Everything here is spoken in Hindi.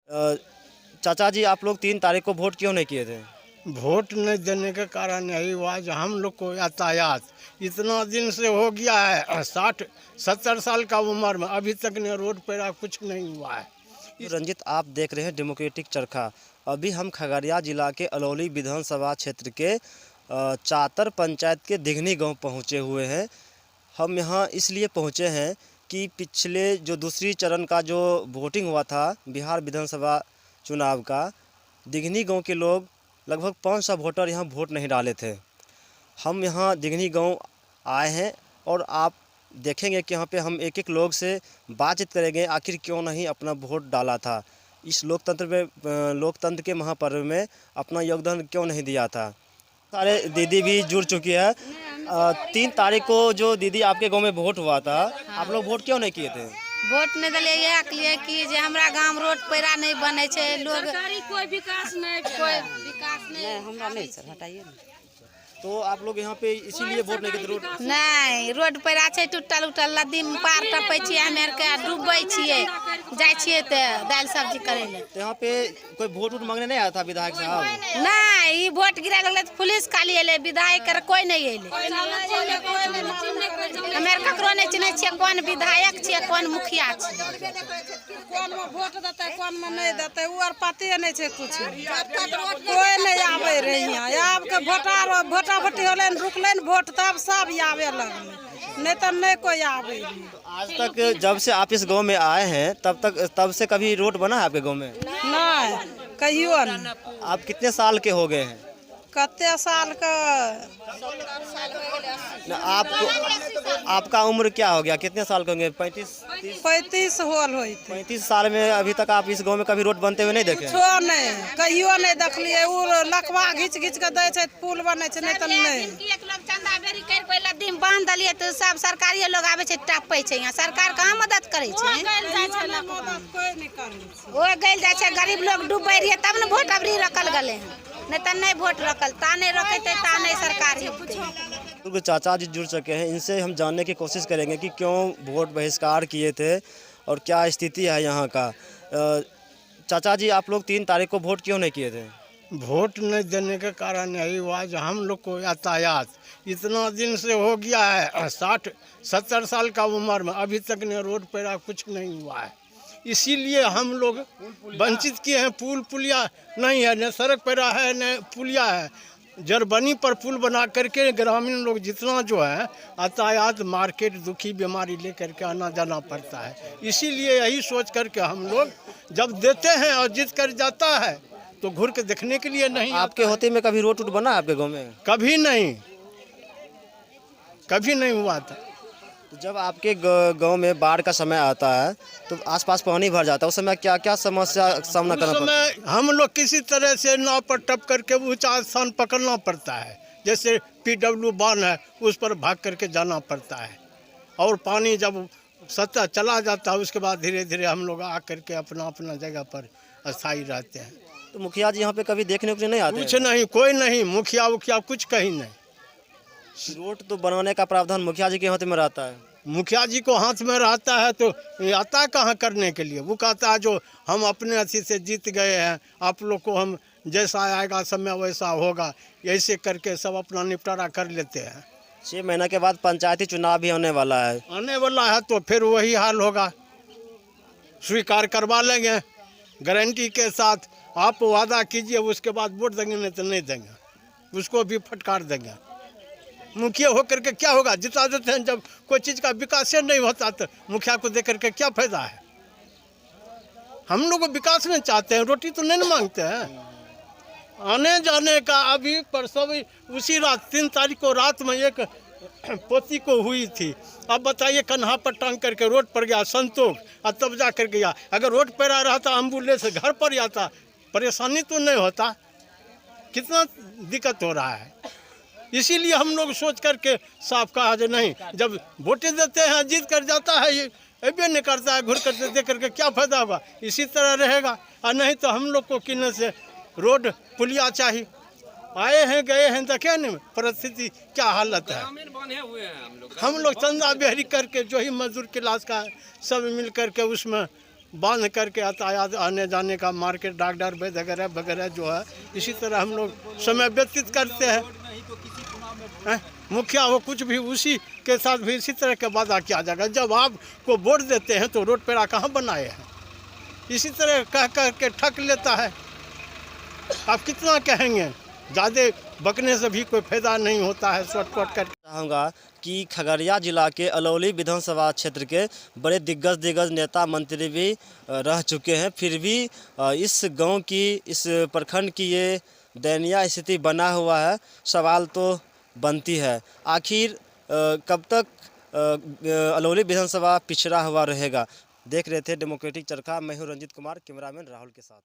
अ, चाचा जी, आप लोग 3 तारीख को वोट क्यों नहीं किए थे? वोट नहीं देने के कारण यही हुआ जो हम लोग को यातायात इतना दिन से हो गया है, 60-70 साल का उम्र में अभी तक ने रोड पर कुछ नहीं हुआ है। तो रंजित, आप देख रहे हैं डेमोक्रेटिक चरखा। अभी हम खगड़िया जिला के अलौली विधानसभा क्षेत्र के चातर पंचायत के दिघनी गांव पहुंचे हुए हैं। हम यहाँ इसलिए पहुंचे हैं कि पिछले जो दूसरी चरण का जो वोटिंग हुआ था बिहार विधानसभा चुनाव का, दिघनी गांव के लोग लगभग 500 वोटर यहाँ वोट नहीं डाले थे। हम यहाँ दिघनी गांव आए हैं और आप देखेंगे कि यहाँ पे हम एक एक लोग से बातचीत करेंगे, आखिर क्यों नहीं अपना वोट डाला था, इस लोकतंत्र में, लोकतंत्र के महापर्व में अपना योगदान क्यों नहीं दिया था। सारे दीदी भी जुड़ चुकी है। 3 तारीख को जो दीदी आपके गांव में वोट हुआ था, आप लोग वोट क्यों नहीं किए थे? वोट नहीं दिलिए इएह के लिए कि जे हमरा गांव रोड पैरा नहीं बने छे, लोग सरकारी कोई विकास नहीं हमरा नहीं सर हटाइए ना। तो आप लोग यहाँ पे इसीलिए वोट नहीं किए? नहीं, रोड पैरा छे टूटल उटल, नदी में पार टपै छियै हमे आर के, डूबै छियै, जाय छियै त दाल सब्जी करे ले। तो यहाँ पे कोई वोट मांगने नहीं आया था विधायक साहब? नहीं, ई वोट गिरा लगले त पुलिस खाली एले, विधायक कर कोई नहीं एले। हमे आर ककरो नहीं चिन्है छियै कोन विधायक छियै कोन मुखिया छियै। कोन में वोट देते कोन में नहीं देते उ आर पते नहीं छे कुछ। कोई नहीं आवे रहे यहाँ, आब के वोटा वोटी होले रुकले वोट तब सब आवे लगले, नहीं तो नहीं कोई आवे। आज तक जब से आप इस गांव में आए हैं तब से कभी रोड बना है आपके गांव में? नहीं कहियो नहीं। आप कितने साल के हो गए हैं? कते साल का आपका उम्र क्या हो गया, कितने साल के होंगे? 35 होल होई थे। 35 साल में अभी तक आप इस गांव में कभी रोड बनते हुए नहीं देखे? छो नहीं कहियो नहीं देखलिए। उ लकवा घिच के दै छै पुल बनै छै, नहीं तो नहीं। एक लोग चंदा बेरी कर कोई लद्दी में बांध दलिए तो सब सरकारी लोग आवे छै टपै छै, यहाँ सरकार कहाँ मदद करे छै? कोई नहीं करे छै। ओ गइल जाय छै, गरीब लोग डूबै रहिए तब न वोट अबरी रखल गले हैं, नहीं तो नहीं वोट रखल, ता नहीं रखते ता नहीं सरकार हिलते। चाचा जी जुड़ चुके हैं, इनसे हम जानने की कोशिश करेंगे कि क्यों वोट बहिष्कार किए थे और क्या स्थिति है यहाँ का। चाचा जी, आप लोग 3 तारीख को वोट क्यों नहीं किए थे? वोट नहीं देने के कारण यही हुआ जो हम लोग को यातायात इतना दिन से हो गया है, 60-70 साल का उम्र में अभी तक ने रोड पर कुछ नहीं हुआ है। इसीलिए हम लोग वंचित किए हैं। पुल पुलिया नहीं है, न सड़क पैरा है न पुलिया है। जरबनी पर पुल बना करके ग्रामीण लोग जितना जो है यातायात, मार्केट, दुखी बीमारी लेकर के आना जाना पड़ता है। इसीलिए यही सोच करके हम लोग जब देते हैं और जीत कर जाता है तो घूर के देखने के लिए नहीं। आपके होते में कभी रोड बना है आपके गाँव में? कभी नहीं, कभी नहीं हुआ था। तो जब आपके गांव में बाढ़ का समय आता है तो आसपास पानी भर जाता है, उस समय क्या क्या समस्या का सामना करना पड़ता है? हम लोग किसी तरह से नाव पर टप करके ऊंचा स्थान पकड़ना पड़ता है, जैसे PW बांध है उस पर भाग करके जाना पड़ता है। और पानी जब सतह चला जाता है उसके बाद धीरे धीरे हम लोग आ करके अपना अपना जगह पर स्थायी रहते हैं। तो मुखिया जी यहाँ पे कभी देखने को नहीं आते? कुछ नहीं, कोई नहीं, मुखिया उखिया कुछ कहीं नहीं। रोड तो बनाने का प्रावधान मुखिया जी के हाथ में रहता है। मुखिया जी को हाथ में रहता है तो आता कहाँ करने के लिए? वो कहता है जो हम अपने अथी से जीत गए हैं, आप लोग को हम जैसा आएगा समय वैसा होगा, ऐसे करके सब अपना निपटारा कर लेते हैं। 6 महीना के बाद पंचायती चुनाव भी होने वाला है। आने वाला है तो फिर वही हाल होगा, स्वीकार करवा लेंगे गारंटी के साथ। आप वादा कीजिए उसके बाद वोट देंगे, नहीं तो नहीं देंगे, उसको भी फटकार देंगे। मुखिया होकर के क्या होगा? जिता देते हैं, जब कोई चीज़ का विकास नहीं होता तो मुखिया को देकर के क्या फायदा है? हम लोग विकास नहीं चाहते हैं, रोटी तो नहीं मांगते हैं। आने जाने का अभी परसों उसी रात 3 तारीख को रात में एक पोती को हुई थी। अब बताइए, कन्हा पर टांग करके रोड पर गया संतोष, और तब जा कर गया। अगर रोड पर आ रहा था एम्बुलेंस घर पर आता, परेशानी तो नहीं होता। कितना दिक्कत हो रहा है। इसीलिए हम लोग सोच करके साफ कहा जो नहीं, जब वोटें देते हैं जीत कर जाता है, ये अभी नहीं करता है, घुर कर दे करके क्या फायदा होगा? इसी तरह रहेगा। और नहीं तो हम लोग को किन्ने से रोड पुलिया चाहिए। आए हैं गए हैं, देखे नहीं परिस्थिति क्या हालत है। हम लोग चंदा बेहरी करके जो ही मजदूर क्लास का सब मिल करके उसमें बांध करके यातायात आने जाने का, मार्केट, डॉक्टर वगैरह वगैरह जो है, इसी तरह हम लोग समय व्यतीत करते हैं। मुखिया हो कुछ भी, उसी के साथ भी इसी तरह का वादा किया जाएगा। जब आपको वोट देते हैं तो रोड पेड़ा कहाँ बनाए हैं, इसी तरह कह कर के ठग लेता है। आप कितना कहेंगे, ज़्यादा बकने से भी कोई फायदा नहीं होता है। शॉर्टकट कर चाहूँगा कि खगड़िया जिला के अलौली विधानसभा क्षेत्र के बड़े दिग्गज नेता मंत्री भी रह चुके हैं, फिर भी इस गांव की, इस प्रखंड की ये दयनीय स्थिति बना हुआ है। सवाल तो बनती है, आखिर कब तक अलौली विधानसभा पिछड़ा हुआ रहेगा। देख रहे थे डेमोक्रेटिक चरखा, मैं हूँ रंजित कुमार, कैमरामैन राहुल के साथ।